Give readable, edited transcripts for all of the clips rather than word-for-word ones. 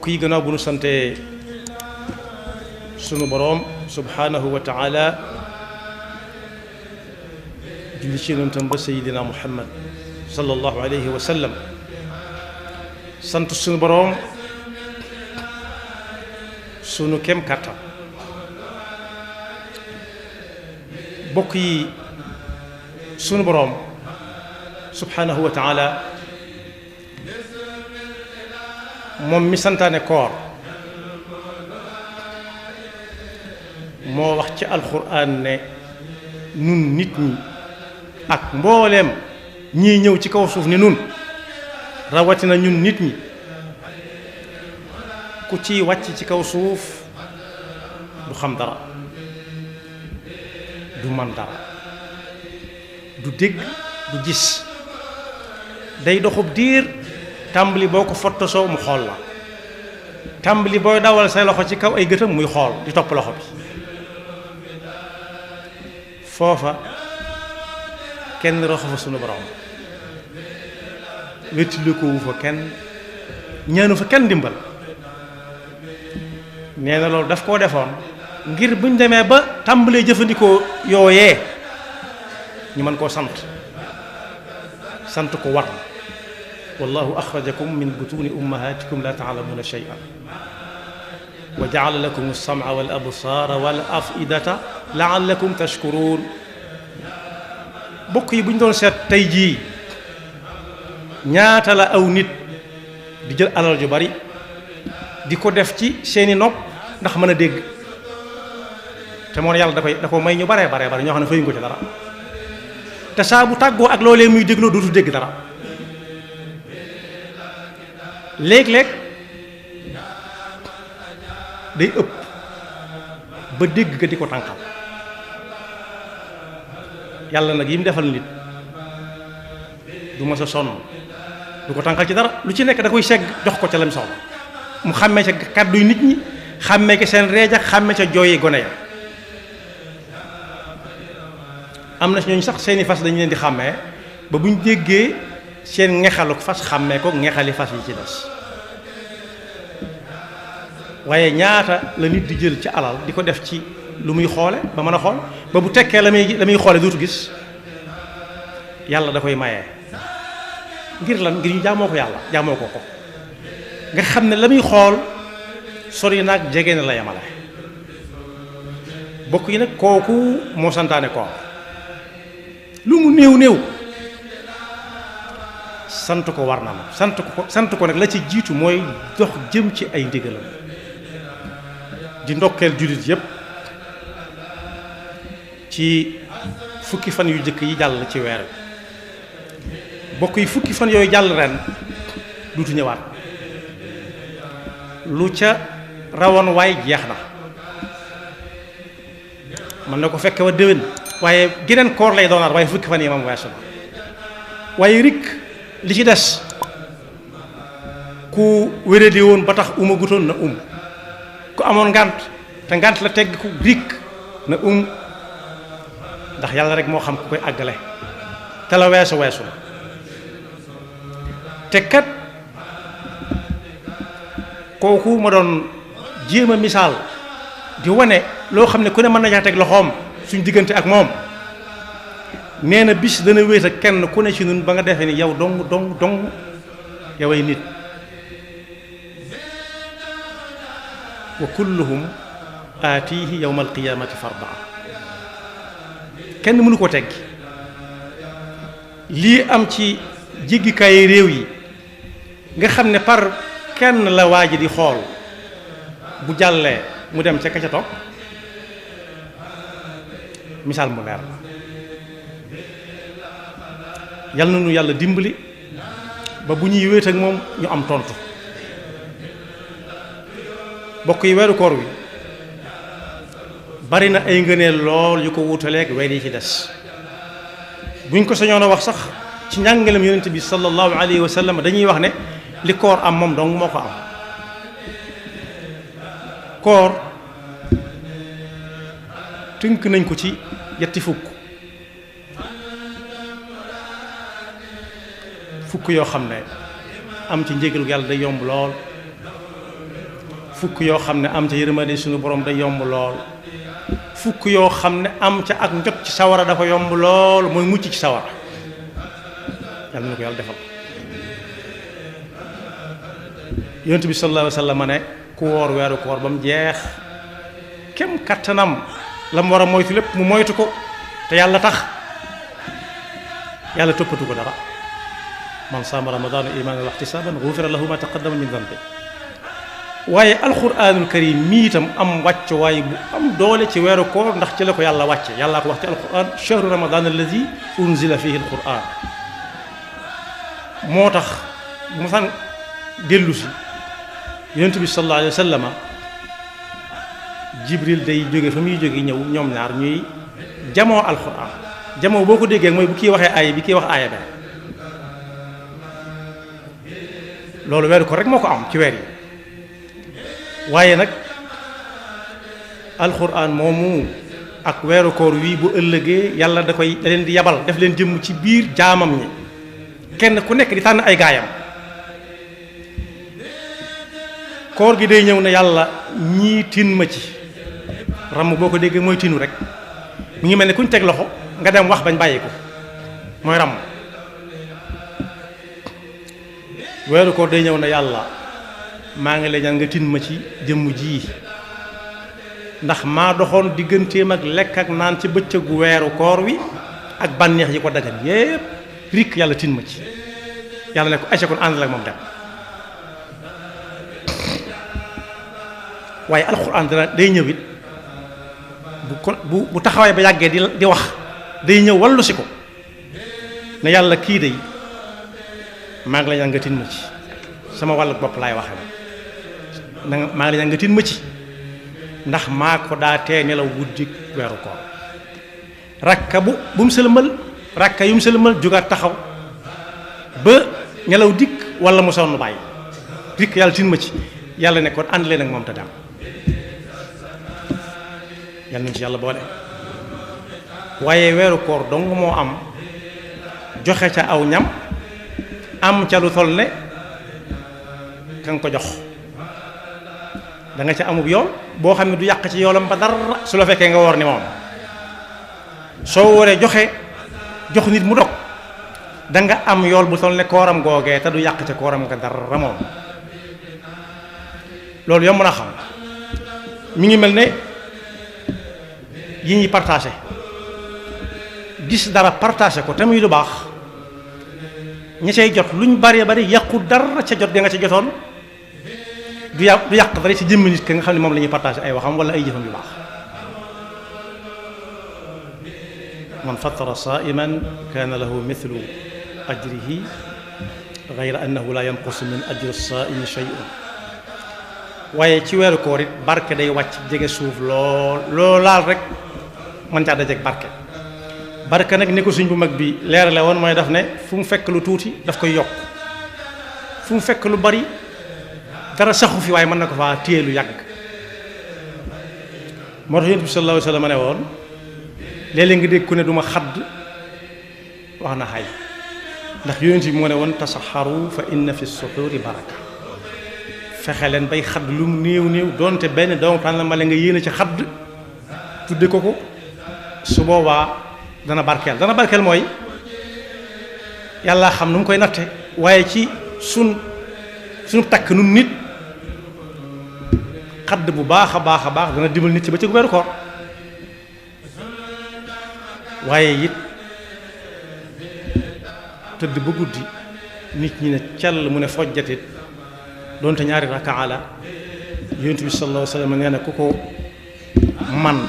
kii gannaaw bu nu sante sunu boroom subhanahu wa taala julli ci yonentam ba sayidina muhammad sallallahu alayhi wa sallam sant sunu boroom sunu kem kàttan bokk yi sunu boroom subhanahu wa taala moom mi santaane koor moo wax ci alxuraan ne nun nit ñi ak mbooleem ñii ñëw ci kaw suuf ni nun rawatina ñun nit ñi ku ci wàcc ci kaw suuf du xam dara du man dara du dégg du gis day doxub diir tàmbali boo ko fottosoo mu xool la tàmbali booy dawal say loxo ci kaw ay gëtam muy xool di topp loxo bi foofa kenn roxo fa sunu borom wéttili ko wu fa kenn ñaanu fa kenn dimbal nee na loolu daf koo defoon ngir buñ demee ba tàmbalee jëfandikoo yooyee ñu mën koo sant ko war wallahu axrajakum min butuni ummahatikum la taalamuuna shay'an wa jaala lakum alsam'a wal absaara wal afidata laallakum tashkuruun bokk yi bu ñu doon seet tey jii ñaata la aw nit di jël alal ju bari di ko def ci seeni nopp ndax mën a dégg te moom yàlla da ko may ñu bare ñoo xam ne fayuñ ko ci dara te saa bu tàggoo ak loolee muy dégloo dootu dégg dara léeg-léeg day ëpp ba dégg ga di ko tànqal yàlla nag yi mu defal nit du ma sa sonn du ko tànqal ci dara lu ci nekk da koy segg jox ko ca lam soxla mu xàmmee ca kàdduy nit ñi xàmmee ca seen reej ak xàmmee ca jooyi gone ya am na si ñooñu sax seeni fas dañu leen di xàmmee ba bu ñu déggee seen ngexalu fas xàmmee ko ngexali fas yi ci des waaye ñaata la nit di jël ci alal di ko def ci lu muy xoole ba mën a xool ba bu tekkee la muy xoole dootu gis yàlla da koy mayee ngir lan ngir ñu jaamoo ko yàlla jaamoo ko nga xam ne la muy xool sori naag jege na la yamale bokk yi nag kooku moo santaane koor lu mu néew sant ko war na ma sant ko nag la ci jiitu mooy dox jëm ci ay ndigalam di ndokkeel jullit yépp ci fukki fan yu jëkk yi jàll ci weer bokk yi fukki fan yooyu jàll ren duutu ñëwaat lu ca rawoon waay jeex na mën na ko fekke wa déwén waaye geneen koor lay doonaat waaye fukki fan yi moom weesu na waaye rik li ci des ku wéradi woon ba tax uma gutoon na ku amoon ngànt te ngànt la tegg ku rik na ndax yàlla rek moo xam ku koy àggale te la weesu la te kat kooku ma doon jéem a misaal di wane loo xam ne ku ne mën na caa teg loxoom suñ diggante ak moom nee na bis dana wéet ak kenn ku ne ci ñun ba nga defee ni yow dong yow ay nit wa kulluhum aatihi yawma alqiyamati fardaa kenn mënu ko teggi lii am ci jéggikaay réew yi nga xam ne par kenn la waa ji di xool bu jàllee mu dem ca ka ca toog misaal mu leer la yal na nu yàlla dimbali ba bu ñuy wéet ak moom ñu am tontu bokk yi weeru koor wi bari na ay ngëneel lool yu ko wutaleeg weer yi ci des buñ ko sañoon a wax sax ci njàngalem yonent bi sallallahu alayhi wa sallam dañuy wax ne li koor am moom dong moo ko am koor tënk nañ ko ci yetti fukk yoo xam ne am ci njégalu yàlla day yomb lool fukk yoo xam ne am ca yërmande suñu borom day yomb lool fukk yoo xam ne am ca ak njot ci sawara dafa yomb lool mooy mucc ci sawara yàlla na ko yàlla defal yonent bi sallallahu alayhi wa sallam ne ku woor weeru koor ba mu jeex kem kattanam la mu war a moytu lépp mu moytu ko te yàlla tax yàlla toppatu ko dara man saama ramadaana imaanan wa ihtisaaban gufira lahu ma taqaddama min dambi waaye alquranul karim mii itam am wàcc waaye bu am doole ci weeru koor ndax ci la ko yàlla wàcce yàllaa ko wax ci alquran chahru ramadan alladi unzila fihi alquran moo tax bu ma san dellu si yonent bi sallallahu alayhi wa sallama jibril day jóge fa muy jóge ñëw ñoom ñaar ñuy jamoo alquran jamoo boo ko déggee mooy bu kii waxee aaya bi kii wax aaya ba loolu weeru ko rek moo ko am ci weer yi waaye nag alxuraan moomu ak weeru koor wii bu ëllëgee yàlla da leen di yabal def leen jëmm ci biir jaamam ñi kenn ku nekk di tànn ay gaayam koor gi day ñëw ne yàlla ñii tin ma ci ramm boo ko déggee mooy tinu rek mu ngi mel ne kuñ teg loxo nga dem wax bañ bàyyi ko mooy ramm weeru koor day ñëw ne yàlla maa ngi lay ñaan nga tin ma ci jëmm ji ndax maa doxoon digganteem ak lekk ak naan ci bëccëgu weeru koor wi ak bànneex yi ko dagan yépp rik yàlla tin ma ci yàlla ne ko ayca kon àndal ak moom dem waaye alxuraan dana day ñëw it bu taxawaay ba yàggee di wax day ñëw wallu si ko ne yàlla kii day maa ngi lay ñaan nga tin ma ci sama wàllu bopp laay waxe na maa ngi lay ñaan nga tin ma ci ndax maa ko daa tee nelaw guddi weeru koor rakka bu mu sëlmal rakka yu mu sëlmal jógaat taxaw ba nelaw dikk wala mu sonn bàyyi dikk yàlla tin ma ci yàlla ne kon ànd leen ak moom te dem yàlla nañ ci yàlla boole waaye weeru koor dong moo am joxe ca aw ñam am ca lu toll ne ka nga ko jox da nga ca amub yool boo xam ne du yàq ci yoolam ba dara su la fekkee nga woor ni moom soo waree jox nit mu dog da nga am yool bu toll ne kooram googee te du yàq ca kooram nga dara moom loolu yomb na xam mi ngi mel ne yi ñuy partagé gis dara partagé ko te muy lu baax ña cay jot luñ bari bari yàqu dara ca jot da nga ca jotoon du yàq dara ci jëmmi nit ki nga xam ne moom la ñuy partagé ay waxam wala ay jëfam yu baax man fattara saa'iman kaana lahu mithlu ajrihi gayra annahu la yanqusu min ajri as-saa'imi shay'un waaye ci weeru koor it barke day wàcc jege suuf loo laal rek mën caa dajeek barke nag ni ko suñ bu mag bi leerale woon mooy daf ne fu mu fekk lu tuuti daf koy yokk fu mu fekk lu bari dara saxu fi waaye mën na ko faa téye lu yàgg moo tax yonent bi sallallahu alayhi wa sallam ne woon léeg-léeg nga dégg ku ne du ma xadd wax na xay ndax yonent bi moo ne woon tasaxaru fa inna fi suxuuri baraka fexe leen bay xadd lu mu néew doonte benn doomu tànn nga yéene ci xadd tudde ko su boobaa dana barkeel mooy yàlla xam nu mu koy natte waaye ci sunu takk nun nit xadd bu baax a baax dana dimbal nit ci ba ci weeru koor waaye it tëdd ba guddi nit ñi ne cell mu ne fojjatit doonte ñaari rakaa la yonent bi sallallahu alayhi wa sallam nee na ku ko man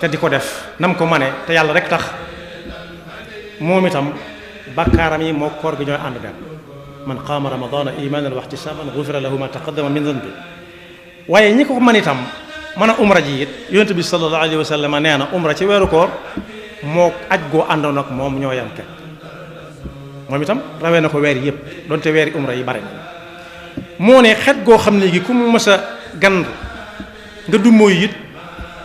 te di ko def nam ko mane te yàlla rek tax moom itam bakkaaram yi moo koor gi ñooy ànd dem man qaama ramadana imanan wa ihtisaban gufira lahu ma taqaddama min dhanbi waaye ñi ko man itam mën a umra ji it yonent bi sallallahu alayhi wa sallam nee na umra ci weeru koor moo aj goo àndoon ak moom ñoo yam moom itam rawee na ko weer yëpp doonte weeri umra yi bare moo ne xet goo xam ne gi ku mu mës a gand nga dummóoyu it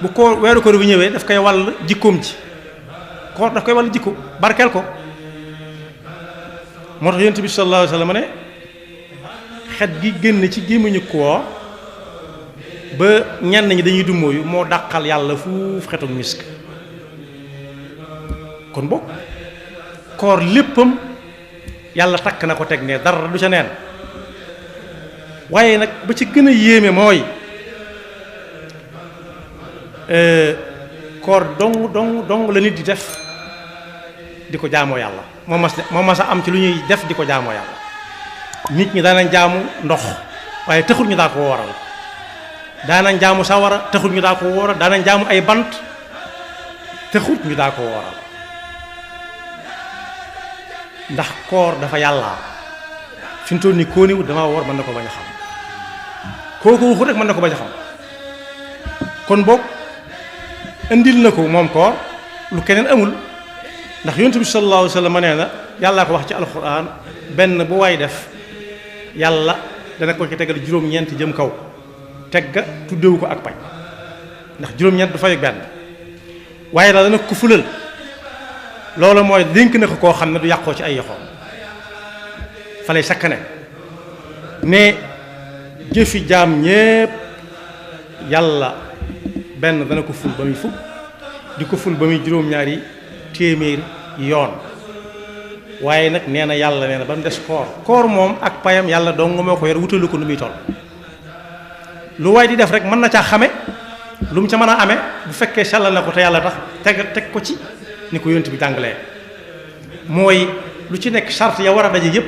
bu ko weeru koor bi ñëwee daf koy wàll jikkoom ci koor daf koy wàll jikko barkeel ko moo tax yonent bi sallallahu alayhi wa sallam ne xet gi génn ci gémmiñu koor ba ñenn ñi dañuy dummóoyu moo dàqal yàlla fuuf xetuk misk. kon bokk koor léppam yàlla takk na ko teg ne dara du ca neen. waaye nag ba ci gën a yéeme mooy koor dong la nit di def di ko jaamoo yàlla moo mas a am ci lu ñuy def di ko jaamoo yàlla. nit ñi daanañ jaamu ndox waaye taxul ñu daa ko wooral, daanañ jaamu sawara taxul ñu daa ko wooral, daanañ jaamu ay bant taxul ñu daa ko wooral. ndax koor dafa yàlla fi mu toll nii koo niwut dama woor mën na ko bañ a xam, kooku waxut rek mën na ko bañ a xam. kon boog indil na ko moom koor lu keneen amul, ndax yonent bi sallallahu alayhi wa sallam nee na yàllaa ko wax ci alquran benn bu waay def yàlla dana ko ci tegal juróom-ñeent jëm kaw tegga tuddewu ko ak pay, ndax juróom-ñeent du fay ak benn, waaye daal dana ko fulal. loolu mooy dénk na ko koo xam ne du yàqoo ci ay yoxoom fa lay sakkane ne jëfi jaam ñépp yàlla benn dana ko ful ba muy fukk di ko ful ba muy juróom-ñaari téeméer yoon. waaye nag nee na yàlla nee na ba mu des koor moom ak payam yàlla dong moo ko yor wutalu ko nu muy toll. lu waay di def rek mën na caa xame lu mu ca mën a amee bu fekkee sellal na ko te yàlla tax teg ko ci ni ko yonent bi jàngalee, mooy lu ci nekk charte ya war a daje yëpp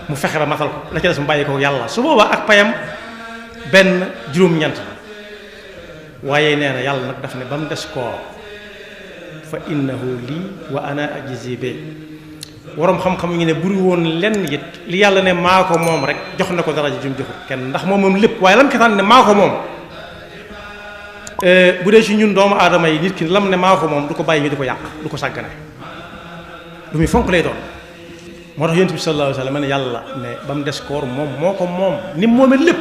mu fexe ba matal ko, la ca des mu bàyyi ko yàlla. su boobaa ak payam benn juróom-ñeent la. waaye nee na yàlla nag daf ne ba mu des koor fa innahu lii wa ana ajzi bi. waroom xam-xam ngi ne buri woon lenn it li yàlla ne maa ko moom rek jox na ko daraja jum joxut kenn, ndax moom lépp. waaye lam ketaan ne maa ko moom bu dee ci ñun doomu aadama yi nit ki lam ne maa ko moom du ko bàyyi ñu di ko yàq, du ko sàggane, lu muy fonk lay doon. moo tax yonent bi sallallahu alayhi wa sallam ne yàlla ne ba mu des koor moom moo ko moom ni mu moomee lépp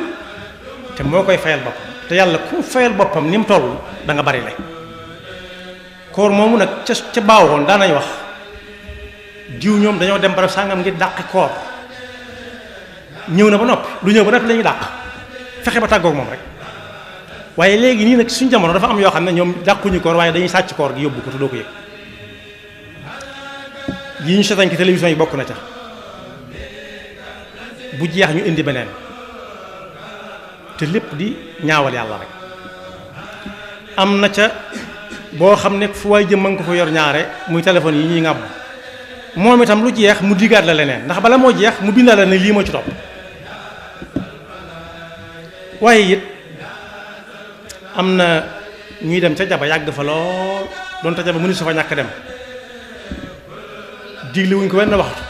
te moo koy fayal boppam, te yàlla ku fayal boppam ni mu toll da nga bari le. koor moomu nag ca baawoon daan nañ wax diw ñoom dañoo dem barab sàngam ngir dàqi koor, ñëw na ba noppi lu ñëw ba noppi la ñuy dàq, fexe ba tàggoog moom rek. waaye léegi nii nag suñ jamono dafa am yoo xam ne ñoom dàquñu koor waaye dañuy sàcc koor gi yóbbu ko te doo ko yëg. yi ñu seetaan ci télévision yi bokk na ca, bu jeex ñu indi beneen, te lépp di ñaawal yàlla rek. am na ca boo xam ne fu waay jëm ma nga ko fa yor ñaare muy téléphone yi ñuy ŋàbb, moom itam lu jeex mu diggaat la leneen, ndax bala moo jeex mu bindaat la ne lii moo ci topp. waaye it am na ñuy dem ca jaba yàgg fa lool doon ta jaba mënu su fa ñàkk dem, digle wuñ ko wenn waxtu.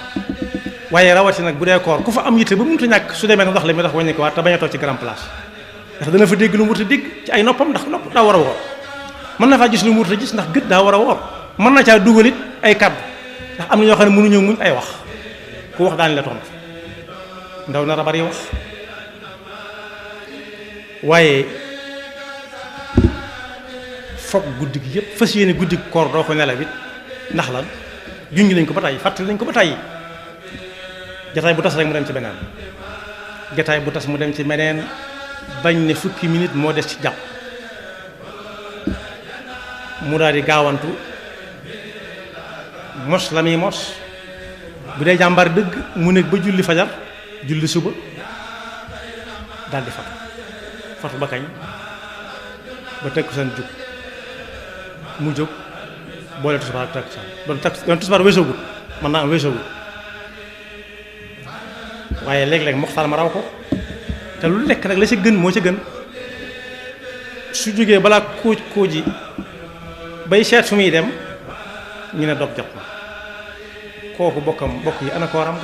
waaye rawati nag bu dee koor ku fa am yitte ba mënut a ñàkk su demee ndox la mi tax wàññi ko waat te bañ a toog ci grand place, ndax dana fa dégg lu mu wut a dégg ci ay noppam, ndax nopp daa war a woor. mën na faa gis lu mu wut a gis ndax gët daa war a woor. mën na caa dugal it ay kàddu, ndax am na ñoo xam ne mënuñoo muñ ay wax, ku wax daan la tontu ndaw nar a bari wax. waaye foog guddi gi yëpp fas yéene guddi koor doo ko nelaw it ndax lan junj nañ ko ba tàyyi, fàttali nañ ko ba tàyyi. jataay bu tas rek mu dem ci beneen, jataay bu tas mu dem ci meneen, bañ ne fukki minute moo des ci jàpp mu daal di gaawantu mos la muy mos. bu dee jàmbaar dëgg mu nekk ba julli fajar julli suba daal di fatu ba kañ ba teg ko seen jug mu jóg boole tisbaar ak takkusaan doon tisbaar weesoogut, mën naa am weesoogut. waaye léeg-léeg moxtaar ma raw ko, te lu lekk nag la ca gën moo ca gën. su jógee balaa kóoji bay seet fu muy dem ñu ne dog jot na. kooku bokk yi ana kooram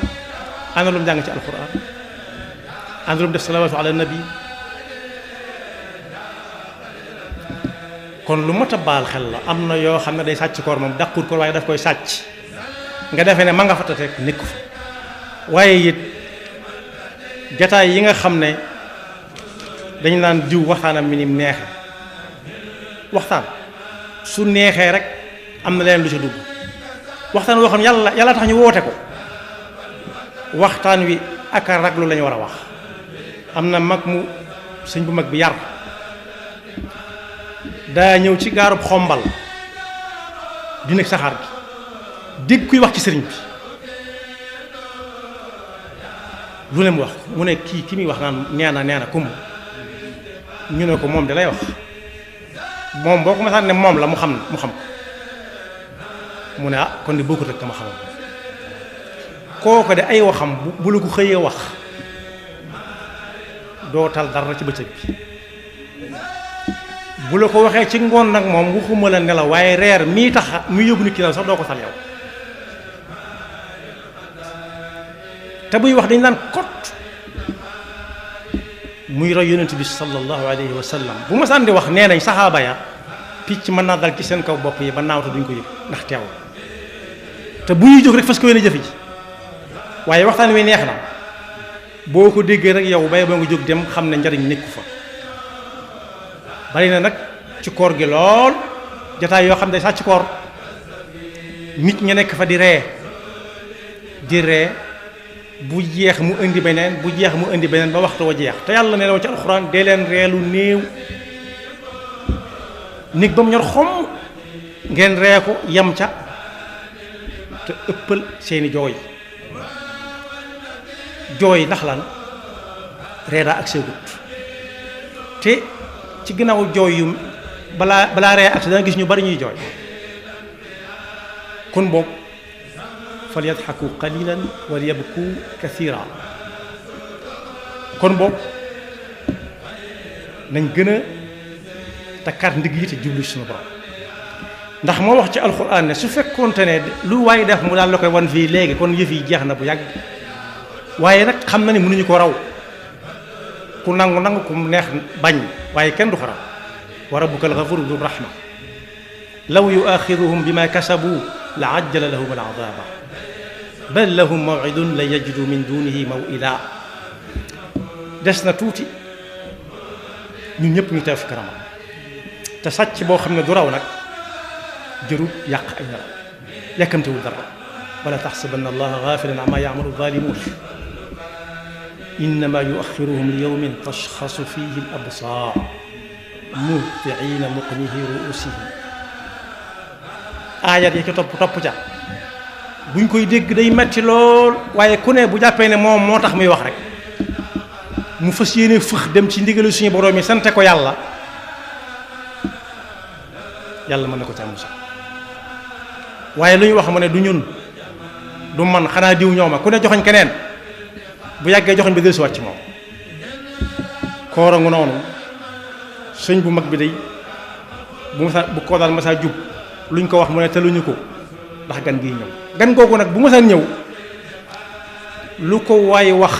ana lu mu jàng ci alquran, ana lu mu def salawaatu ala nabi. kon lu mat a baal xel la. am na yoo xam ne day sàcc koor moom dàqur koor waaye daf koy sàcc nga defee ne ma nga fa teg nekku fa. waaye it jataay yi nga xam ne dañu naan diw waxtaanam mi ni neexe, waxtaan su neexee rek am na leen lu ca dugg. waxtaan woo xam ne yàlla tax ñu woote ko, waxtaan wi ak a raglu lañu war a wax. am na mag mu sëñ bu mag bi yar daa ñëw ci gaarub xombal di nekk saxaar gi dégg kuy wax ci sëriñ bi lu ne mu wax mu ne ki muy wax naan nee na kum ñu ne ko moom da lay wax moom boo ko masaan ne moom la mu xam ko mu ne kon di bokkut ak ma xamoon kooko de ay waxam bu la ko xëyee wax doo tal dara ci bëccëg bi bu la ko waxee ci ngoon nag moom waxuma la nelaw waaye reer mii tax muy yóbbu nit ki sax doo ko tal yow te buy wax dañ naan kot muy roy yonent bi sallallahu alayhi wa sallam bu ma sànni wax nee nañ saxaaba ya picc mën naa dal ci seen kaw bopp yi ba naaw te duñ ko yëg ndax teew te bu ñuy jóg rek fas ko yéene jëfe ji waaye waxtaan wi neex na boo ko déggee rek yow bay ba nga jóg dem xam ne njariñ nekku fa bari na nag ci koor gi lool jotaay yoo xam ne sax ci koor nit ña nekk fa di ree bu jeex mu indi beneen bu jeex mu indi beneen ba waxtu wa jeex te yàlla ne la ci alxuraan dee leen reelu néew nit ba mu ñor xom ngeen ree ko yem ca te ëppal seeni jooy ndax lan ree daa ak seegut te ci ginnaaw jooy yu balaa ree ak dana gis ñu bari ñuy jooy kon boobu falyadhaku qalilan wa liyabku kathira kon boobu nañ gën a takkaat ndigg yi te jublu suñu borom ndax moo wax ci alxuraan ne su fekkoonte ne lu waay def mu daal la koy wan fii léegi kon yëf yi jeex na bu yàgg waaye nag xam na ne mënuñu ko raw ku nangu ku neex bañ waaye kenn du ko raw wa rabbuka al-ghafuru du rahma law yu'axiduhum bima kasabu la ajjala lahum al-'adaba bal lahum maw'idun la yajidu min dunihi maw'ila des na tuuti ñun ñëpp ñu teew fi kanamam te sàcc boo xam ne du raw nag jërul yàq ay nelaw yàkkamtewul dara wala taxsabanna allaha gaafilan amma ya'malu zaalimuun innama yu'axiruhum li yawmin tashxasu fihi al-absaar muhti'iina muqnihi ru'uusihim aayat yi ca topp ca buñ koy dégg day metti lool waaye ku ne bu jàppee ne moom moo tax muy wax rek mu fas yéene fëx dem ci ndigalu suñu borom yi sante ko yàlla mën na ko ca musal waaye lu ñu wax mu ne du ñun du man xanaa diw ñooma ku ne joxoñ keneen bu yàggee joxoñ bi dellusiwaat ci moom koorangu noonu sëñ bu mag bi day bu ko daal masaa jub luñ ko wax mu ne teluñu ko ndax gan gi ñëw gan googu nag bu masaan ñëw lu ko waay wax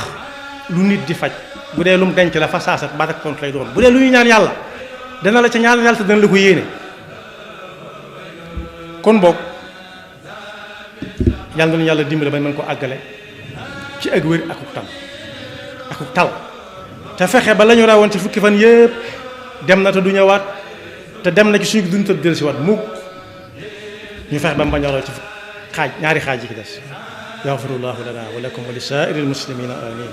lu nit di faj bu dee lu mu denc la fa saasat baat ak tontu lay doon bu dee lu ñuy ñaan yàlla dana la ca ñaan yàlla te dana la ko yéene kon boog yàlla nañu yàlla dimbale ba mën ko àggale ci ak wér akuk tal te fexe ba la ñu rawoon ci fukki fan yëpp dem na te du ñëwaat te dem na ci suñu dund te du dellusiwaat mukk ñu fexe ba mu bañ a ci ñaari xaaj yi ci des yaxfirullahu lana wa lakum wa li saa'iril muslimina amin